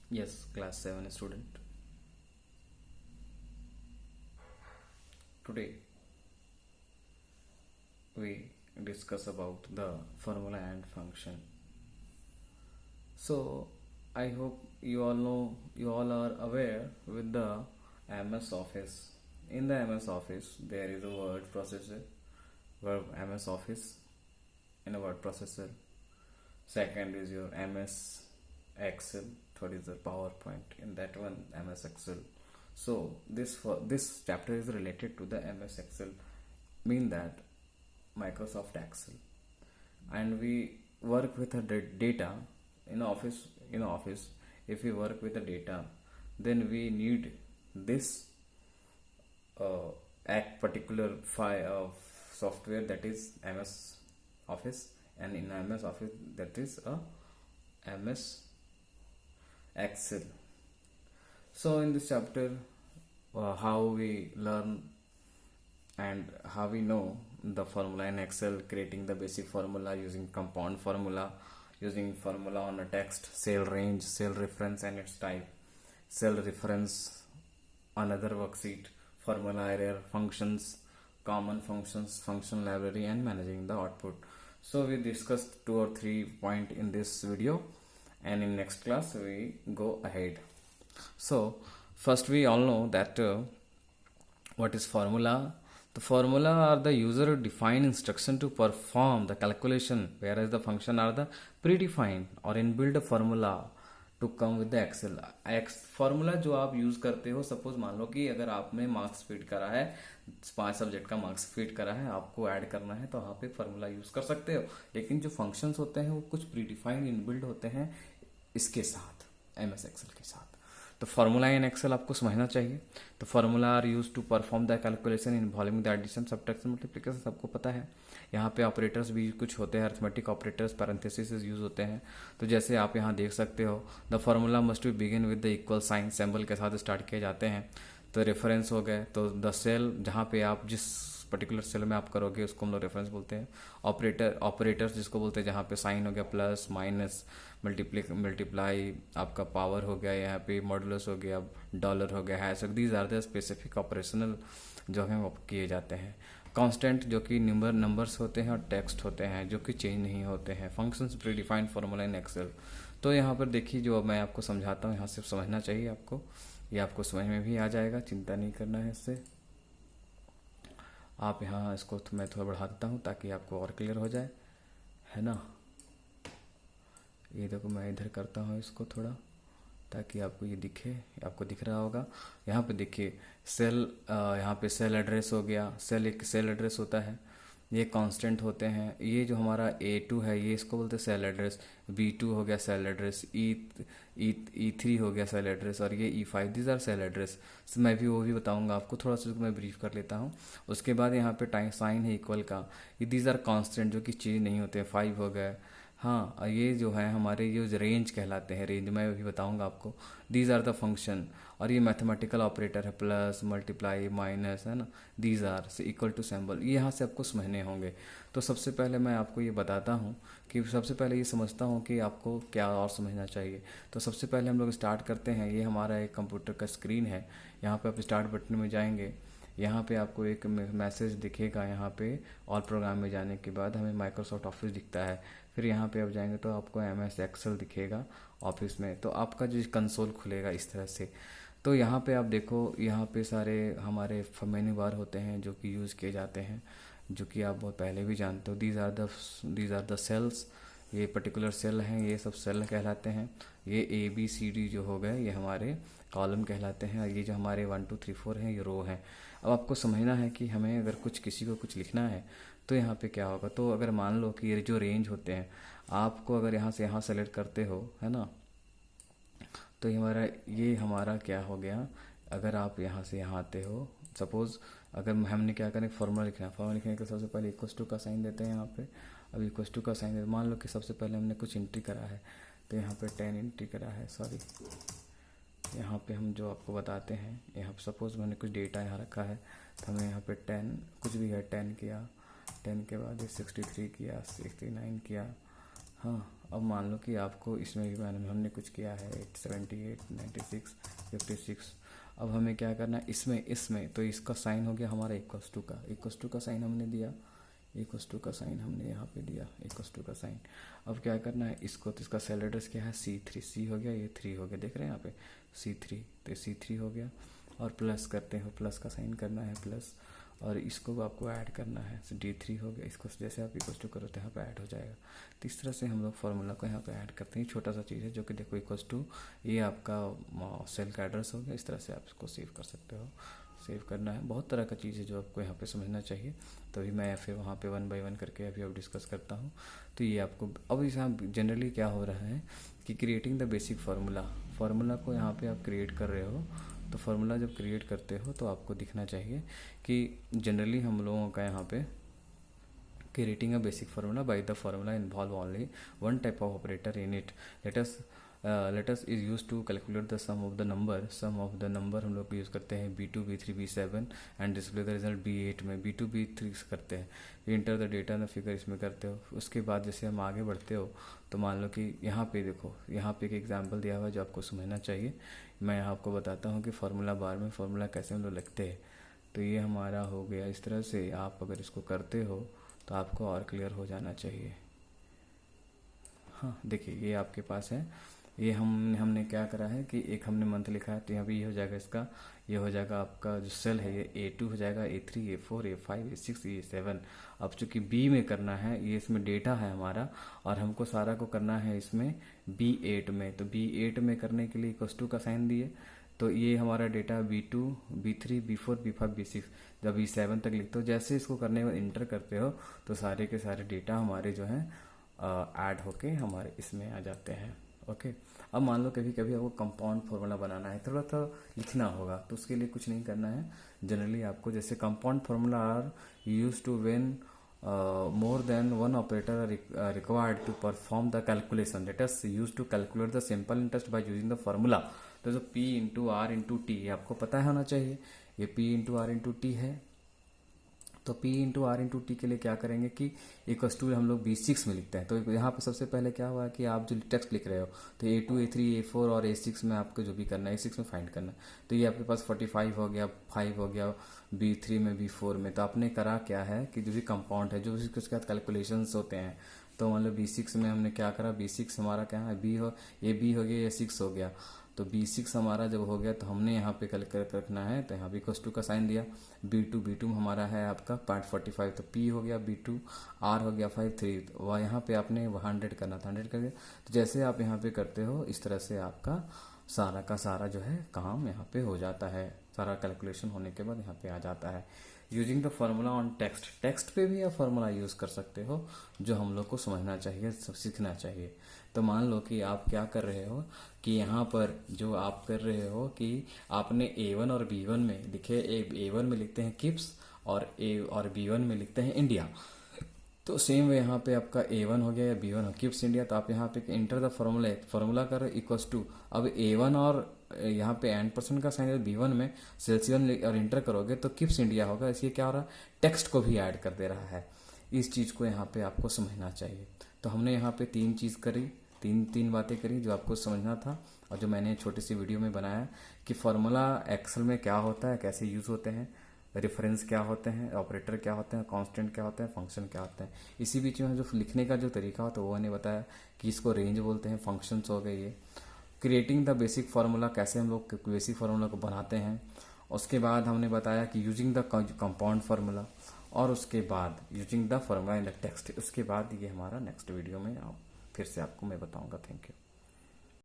Yes, class 7 student. Today we discuss about the formula and function. So I hope you all are aware with the MS Office. In the MS Office there is a word processor, word MS Office in a word processor. Second is your MS Excel. Third is the PowerPoint. In that one MS Excel. So this chapter is related to the MS Excel, mean that Microsoft Excel, and we work with the data in office. In office, if we work with the data, then we need this at particular file of software, that is MS Office, and in MS Office that is a MS Excel. So in this chapter, how we learn and how we know the formula in Excel, creating the basic formula using compound formula, using formula on a text, cell range, cell reference and its type, cell reference, another worksheet, formula error, functions, common functions, function library, and managing the output. So we discussed 2 or 3 points in this video, and in next class we go ahead. So first we all know that what is formula. The formula are the user defined instruction to perform the calculation, whereas the function are the predefined or inbuilt formula to come with the excel. Formula जो आप use करते हो, suppose मान लो कि अगर आपने marks feed करा है, 5 सब्जेक्ट का मार्क्स फीड करा है, आपको ऐड करना है, तो आप एक फॉर्मूला यूज कर सकते हो. लेकिन जो फंक्शंस होते हैं वो कुछ प्रीडिफाइंड इनबिल्ड होते हैं इसके साथ, एमएस एक्सेल के साथ. तो फार्मूला इन एक्सेल आपको समझना चाहिए. तो formula are use to perform the calculation involving the addition, subtraction, multiplication, सबको पता है. यहाँ पे ऑपरेटर्स भी कुछ होते हैं, अरिथमेटिक ऑपरेटर्स, पैरेंथेसिस यूज होते हैं. तो जैसे आप यहाँ देख सकते हो, the formula must be begin with the equal sign, symbol के साथ स्टार्ट किए जाते हैं. तो रेफरेंस हो गए, तो द सेल जहाँ पे आप जिस पर्टिकुलर सेल में आप करोगे उसको हम लोग रेफरेंस बोलते हैं. ऑपरेटर्स जिसको बोलते हैं जहाँ पे साइन हो गया, प्लस माइनस, मल्टीप्लाई, आपका पावर हो गया, यहाँ पे मॉडुलस हो गया, डॉलर हो गया, hash. These are the specific operational जो हैं वो किए जाते हैं. कांस्टेंट जो कि नंबर्स होते हैं, और टेक्स्ट होते हैं जो कि चेंज नहीं होते हैं. Functions predefined formula in excel. तो यहाँ पर देखिए, जो मैं आपको समझाता हूँ यहाँ से समझना चाहिए आपको. ये आपको समझ में भी आ जाएगा, चिंता नहीं करना है इससे. आप यहाँ इसको मैं थोड़ा बढ़ा देता हूँ ताकि आपको और क्लियर हो जाए, है ना. ये देखो, मैं इधर करता हूँ इसको थोड़ा ताकि आपको ये दिखे. आपको दिख रहा होगा. यहाँ पे देखिए सेल, यहाँ पे सेल एड्रेस हो गया. सेल एक सेल एड्रेस होता है. ये कांस्टेंट होते हैं. ये जो हमारा A2 है, ये इसको बोलते हैं सेल एड्रेस. B2 हो गया सेल एड्रेस. E3 हो गया सेल एड्रेस, और ये E5, these are cell address. मैं भी वो भी बताऊंगा आपको, थोड़ा सा मैं ब्रीफ कर लेता हूँ. उसके बाद यहाँ पे टाइम साइन है इक्वल का. ये दीज आर कांस्टेंट जो कि चेंज नहीं होते. 5 हो गए. हाँ, ये जो है हमारे ये रेंज कहलाते हैं. रेंज मैं भी बताऊंगा आपको. These are the function. और ये मैथमेटिकल ऑपरेटर है, प्लस, मल्टीप्लाई, माइनस, है ना. दीज आर से इक्वल टू सिंबल, ये यहाँ से आपको समझने होंगे. तो सबसे पहले मैं आपको ये बताता हूँ कि सबसे पहले ये समझता हूँ कि आपको क्या और समझना चाहिए. तो सबसे पहले हम लोग स्टार्ट करते हैं. ये हमारा एक कंप्यूटर का स्क्रीन है. यहाँ पे आप स्टार्ट बटन में जाएंगे. यहाँ पे आपको एक मैसेज दिखेगा. यहाँ पे ऑल प्रोग्राम में जाने के बाद हमें माइक्रोसॉफ्ट ऑफिस दिखता है. फिर यहाँ पे आप जाएंगे तो आपको MS एक्सेल दिखेगा ऑफिस में. तो आपका जो कंसोल खुलेगा इस तरह से. तो यहाँ पे आप देखो, यहाँ पे सारे हमारे मेन्यू बार होते हैं जो कि यूज़ किए जाते हैं, जो कि आप बहुत पहले भी जानते हो. These are the cells. ये पर्टिकुलर सेल हैं, ये सब सेल कहलाते हैं. ये ABCD जो हो गए ये हमारे कॉलम कहलाते हैं. और ये जो हमारे 1 2 3 4 हैं ये रो हैं. अब आपको समझना है कि हमें अगर किसी को कुछ लिखना है तो यहाँ पे क्या होगा. तो अगर मान लो कि ये जो रेंज होते हैं, आपको अगर यहाँ से यहाँ सेलेक्ट करते हो, है ना, तो ये हमारा क्या हो गया. अगर आप यहाँ से यहाँ आते हो, सपोज अगर हमने क्या करें, फॉर्मूला लिखना है. फॉर्मूला लिखने के सबसे पहले इक्वस टू का साइन देते हैं यहाँ पे. अब इक्वस टू का साइन देते, मान लो कि सबसे पहले हमने कुछ एंट्री करा है, तो यहाँ पे 10 एंट्री करा है. सॉरी, यहाँ पे हम जो आपको बताते हैं, यहाँ सपोज मैंने कुछ डेटा यहाँ रखा है, तो हमने यहाँ पे 10 कुछ भी है 10 किया. 10 के बाद ये 63 किया, 69 किया. हाँ, अब मान लो कि आपको इसमें भी हमने कुछ किया है 878 96 56। अब हमें क्या करना है इसमें तो इसका साइन हो गया हमारा इक्वस टू का साइन हमने दिया, इक्वस टू का साइन हमने यहाँ पे दिया, इक्वस टू का साइन। अब क्या करना है इसको, तो इसका सेल एड्रेस क्या है C3, C हो गया, ये 3 हो गया, देख रहे हैं यहाँ पे C3, तो C3 हो गया। और प्लस करते हो, प्लस का साइन करना है प्लस, और इसको आपको ऐड करना है, D3 हो गया। इसको जैसे आप इक्वस टू करो तो यहाँ पे ऐड हो जाएगा। तो इस तरह से हम लोग फार्मूला को यहाँ पे ऐड करते हैं। छोटा सा चीज़ है जो कि देखो इक्वस टू, ये आपका सेल का एड्रेस हो गया। इस तरह से आप इसको सेव कर सकते हो, सेव करना है। बहुत तरह का चीज़ है जो आपको यहाँ पे समझना चाहिए, तभी मैं फिर वहाँ पे 1 बाय 1 करके अभी अब डिस्कस करता हूँ। तो ये आपको अब यहाँ जनरली क्या हो रहा है कि क्रिएटिंग द बेसिक फार्मूला को यहाँ पे आप क्रिएट कर रहे हो। तो फार्मूला जब क्रिएट करते हो तो आपको दिखना चाहिए कि जनरली हम लोगों का यहाँ पे creating a basic formula. By the formula involve only one type of operator in it. Let us is used to calculate the sum of the number हम लोग यूज़ करते हैं B2 B3 B7 and display the result B8 में B2 B3 करते हैं। Enter the data the figure इसमें करते हो। उसके बाद जैसे हम आगे बढ़ते हो तो मान लो कि यहाँ पे देखो, यहाँ पे एक एग्जांपल दिया हुआ है जो आपको समझना चाहिए। मैं यहाँ आपको बताता हूँ कि फार्मूला बार में फार्मूला कैसे हम लोग लिखते हैं। तो ये हमारा हो गया। इस तरह से आप अगर इसको करते हो तो आपको और क्लियर हो जाना चाहिए। हाँ देखिए, ये आपके पास है। ये हमने क्या करा है कि एक हमने मंथ लिखा है, तो यहाँ भी ये हो जाएगा इसका, ये हो जाएगा आपका जो सेल है ये A2 हो जाएगा, A3 A4 A5 A6 A7। अब चूंकि B में करना है, ये इसमें डेटा है हमारा और हमको सारा को करना है इसमें B8 में। तो B8 में करने के लिए +2 का साइन दिए। तो ये हमारा data B2 B3 B4 B5 B6 जब B7 तक लिखते हो, जैसे इसको करने में इंटर करते हो तो सारे के सारे डेटा हमारे जो हैं ऐड होके हमारे इसमें आ जाते हैं। ओके, अब मान लो कभी कभी आपको कंपाउंड फार्मूला बनाना है, थोड़ा सा लिखना होगा, तो उसके लिए कुछ नहीं करना है। जनरली आपको जैसे compound formula are use to when more than one operator are required to perform the calculation. Let us use to calculate the simple interest by using the formula. तो जो P into R into T, ये आपको पता होना चाहिए। ये P into R into T है। तो P into R into T के लिए क्या करेंगे कि इक्वस टू हम लोग B6 में लिखते हैं। तो यहाँ पे सबसे पहले क्या हुआ कि आप जो टेक्स्ट लिख रहे हो तो A2 A3 A4 और A6 में आपको जो भी करना है A6 में फाइंड करना है। तो ये आपके पास 45 हो गया, 5 हो गया B3 में B4 में। तो आपने करा क्या है कि जो भी कंपाउंड है, जो भी उसके बाद कैलकुलेशंस होते हैं, तो मतलब B6 में हमने क्या करा, B6 हमारा क्या है, B हो गया या 6 हो गया। तो B6 हमारा जब हो गया तो हमने यहाँ पे कैलकुलेट रखना है, तो यहाँ भी +2 का साइन दिया। B2 हमारा है आपका 0.45, तो P हो गया B2, R हो गया 5 3, वह यहाँ पे आपने 100 करना था, 100 करके तो जैसे आप यहाँ पे करते हो इस तरह से आपका सारा का सारा जो है काम यहाँ पे हो जाता है। सारा कैलकुलेशन होने के बाद यहाँ पे आ जाता है। Using the formula on text पे भी आप फार्मूला यूज़ कर सकते हो, जो हम लोग को समझना चाहिए, सीखना चाहिए। तो मान लो कि आप क्या कर रहे हो कि यहाँ पर जो आप कर रहे हो कि आपने A1 और B1 में लिखे, A1 में लिखते हैं किप्स और B1 में लिखते हैं इंडिया। तो सेम वे यहाँ पे आपका A1 हो गया या B1 हो, किप्स इंडिया। तो आप यहाँ पे इंटर द फार्मूला कर इक्वस टू, अब A1 और यहाँ पे % का साइन B1 में सेल्सियन और इंटर करोगे तो किप्स इंडिया होगा। इसलिए क्या हो रहा है, टेक्स्ट को भी ऐड कर दे रहा है। इस चीज़ को यहाँ पे आपको समझना चाहिए। तो हमने यहाँ पे 3 चीज़ करी, तीन बातें करी जो आपको समझना था, और जो मैंने छोटी सी वीडियो में बनाया कि फार्मूला एक्सेल में क्या होता है, कैसे यूज़ होते हैं, रेफरेंस क्या होते हैं, ऑपरेटर क्या होते हैं, कांस्टेंट क्या होते हैं, फंक्शन क्या होते हैं। इसी बीच में जो लिखने का जो तरीका होता है वो मैंने बताया कि इसको रेंज बोलते हैं, फंक्शंस हो गए ये। क्रिएटिंग द बेसिक फार्मूला, कैसे हम लोग बेसिक फार्मूला को बनाते हैं। उसके बाद हमने बताया कि यूजिंग द कंपाउंड फार्मूला, और उसके बाद using the formula in the text. उसके बाद ये हमारा नेक्स्ट वीडियो में फिर से आपको मैं बताऊंगा। Thank you.